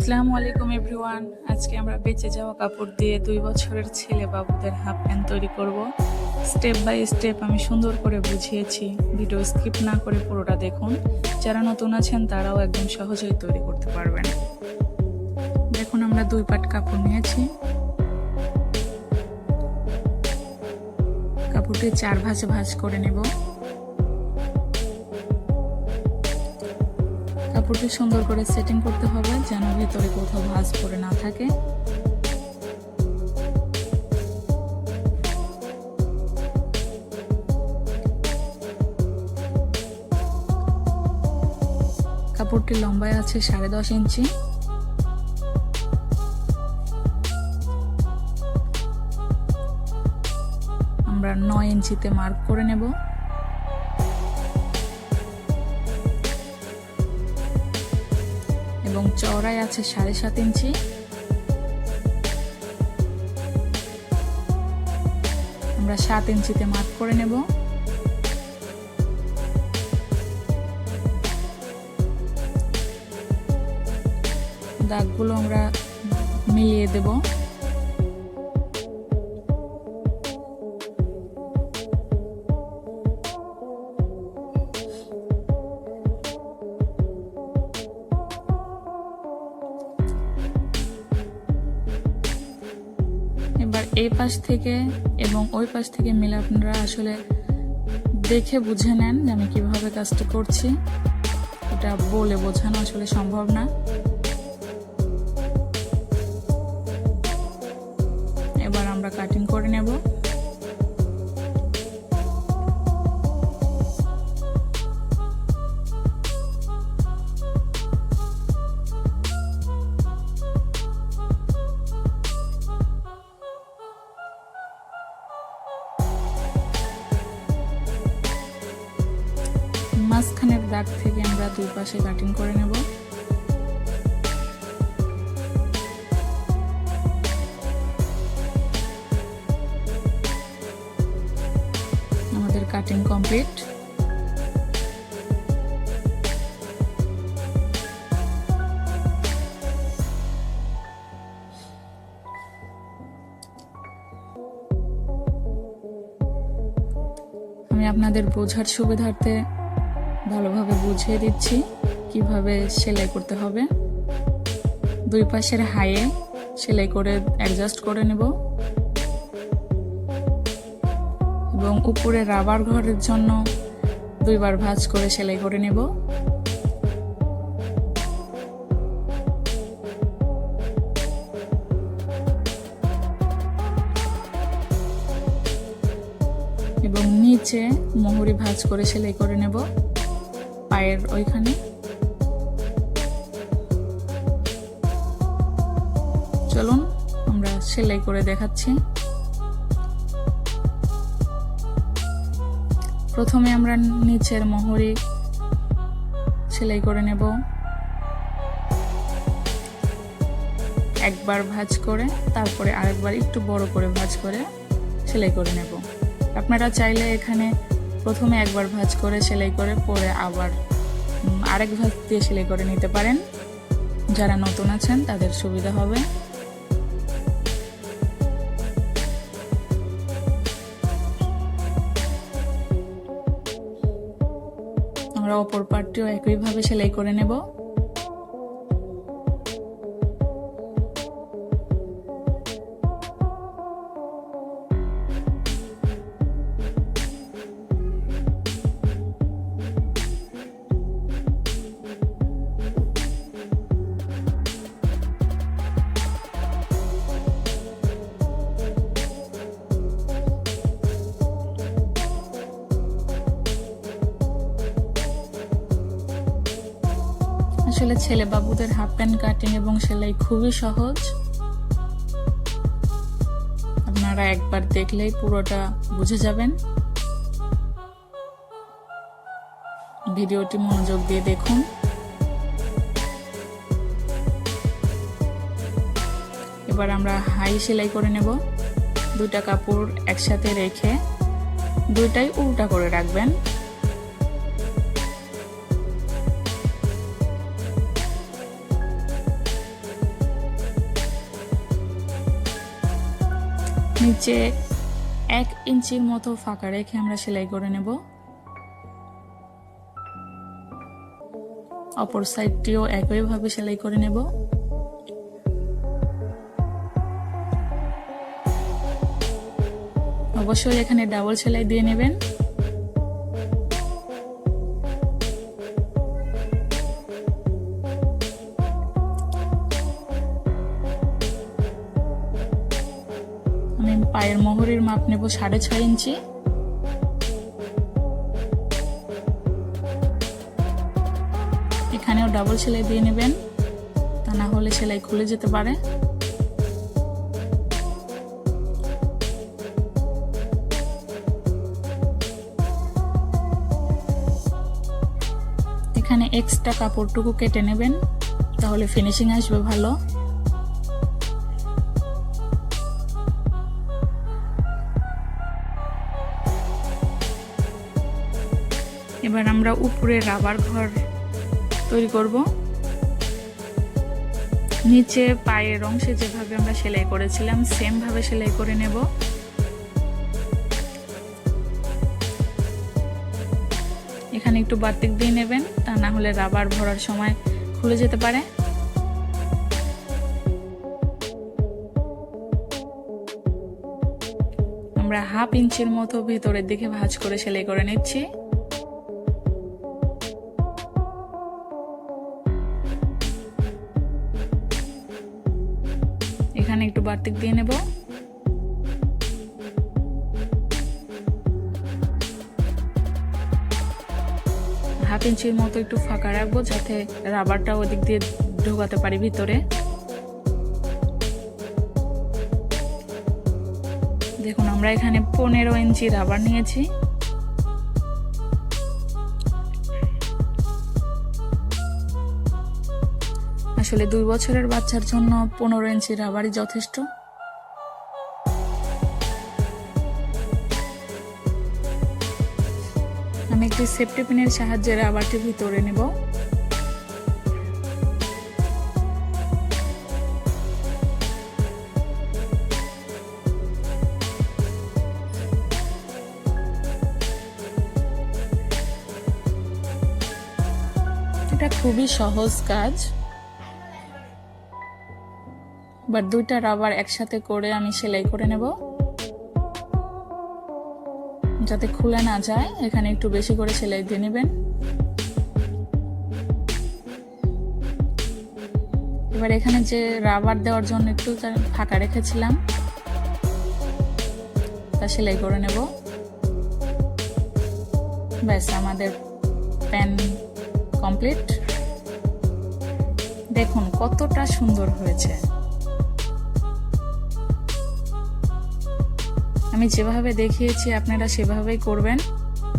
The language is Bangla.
আসসালামু আলাইকুম এভরিওয়ান। আজকে আমরা বেঁচে যাওয়া কাপড় দিয়ে 2 বছরের ছেলে বাবুদের হাফ প্যান্ট তৈরি করব। স্টেপ বাই স্টেপ আমি সুন্দর করে বুঝিয়েছি, ভিডিও স্কিপ না করে পুরোটা দেখুন। যারা নতুন আছেন তারাও একদম সহজেই তৈরি করতে পারবেন। দেখুন, আমরা 2 পাট কাপড় নিয়েছি। কাপড়টি 4 ভাঁজে ভাঁজ করে নেব। কাপড়টি সুন্দর করে সেটিং করতে হবে যেন ভেতরে কোথাও ভাঁজ পড়ে না থাকে। কাপড়টি লম্বায় আছে 10.5 ইঞ্চি। আমরা 9 ইঞ্চিতে মার্ক করে নেব। এবং চওড়ায় আছে 7.5 ইঞ্চি। আমরা 7 ইঞ্চিতে মার্ক করে নেব। দাগগুলো আমরা মিলিয়ে দেব। এবার এই পাশ থেকে এবং ওই পাশ থেকে মিলে আপনারা আসলে দেখে বুঝে নেন যে আমি কিভাবে কাজটা করছি। এটা বলে বোঝানো আসলে সম্ভব না। এবার আমরা কাটিং করে নেব। মাঝখানের দাগ থেকে আমরা 2 পাশে কাটিং করে নেব। আমাদের কাটিং কমপ্লিট। আমি আপনাদের বোঝার সুবিধার্থে ভালোভাবে বুঝিয়ে দিচ্ছি কিভাবে সেলাই করতে হবে। 2 পাশের হাইয়ে সেলাই করে অ্যাডজাস্ট করে নেব এবং উপরে রাবার ঘরের জন্য 2 বার ভাঁজ করে সেলাই করে নেব। এবং নিচে মোহরি ভাঁজ করে সেলাই করে নেব পায়ের ওইখানে। চলুন আমরা সেলাই করে দেখাচ্ছি। প্রথমে আমরা নিচের মোহরি সেলাই করে নেব, একবার ভাঁজ করে তারপরে আরেকবার একটু বড় করে ভাঁজ করে সেলাই করে নেব। আপনারা চাইলে এখানে প্রথমে একবার ভাঁজ করে সেলাই করে পরে আবার আরেক ভাঁজ দিয়ে সেলাই করে নিতে পারেন। যারা নতুন আছেন তাদের সুবিধা হবে। আমরা অপর পার্টটিও একইভাবে সেলাই করে নেব। আসলে ছেলে বাবুদের হাফ প্যান্ট কাটিং এবং সেলাই খুবই সহজ। আপনারা একবার দেখলেই পুরোটা বুঝে যাবেন। ভিডিওটি মনোযোগ দিয়ে দেখুন। এবার আমরা হাই সেলাই করে নেব। 2টা কাপড় একসাথে রেখে 2টাই উল্টা করে রাখবেন। নিচে 1 ইঞ্চির মতো ফাঁকা রেখে আমরা সেলাই করে নেব। অপর সাইডটিও একইভাবে সেলাই করে নেব। অবশ্যই এখানে ডাবল সেলাই দিয়ে নেবেন। আমি পায়ের মোহরের মাপ নেব 6.5 ইঞ্চি। এখানেও ডাবল সেলাই দিয়ে নেবেন, তা না হলে সেলাই খুলে যেতে পারে। এখানে এক্সট্রা কাপড়টুকু কেটে নেবেন, তাহলে ফিনিশিং আসবে ভালো। এবার আমরা উপরে রাবার ঘর তৈরি করব। নিচে পায়ের অংশে যেভাবে আমরা সেলাই করেছিলাম সেম ভাবে সেলাই করে নেব। এখানে একটু বাড়তি দিয়ে নেবেন, তা না হলে রাবার ভরার সময় খুলে যেতে পারে। আমরা 1/2 ইঞ্চির মতো ভেতরের দিকে ভাঁজ করে সেলাই করে নিচ্ছি। এখানে একটু বাড়তি দিয়ে নেব। হাফ ইঞ্চির মতো একটু ফাঁকা রাখবো, যাতে রাবারটা ওদিক দিয়ে ঢোকাতে পারি ভিতরে। দেখুন আমরা এখানে 15 ইঞ্চি রাবার নিয়েছি। আসলে 2 বছরের বাচ্চার জন্য 15 ইঞ্চি রাবারই যথেষ্ট। আমি একটি সেফটি পিনের সাহায্যে রাবারটি ভিতরে নেব। এটা খুবই সহজ কাজ। এবার 2টা রাবার একসাথে করে আমি সেলাই করে নেব, যাতে খুলে না যায়। এখানে একটু বেশি করে সেলাই দিয়ে নেবেন। এবার এখানে যে রাবার দেওয়ার জন্য একটু ফাঁকা রেখেছিলাম তা সেলাই করে নেব। ব্যাস আমাদের প্যান কমপ্লিট। দেখুন কতটা সুন্দর হয়েছে। আমি যেভাবে দেখিয়েছি আপনারা সেভাবেই করবেন।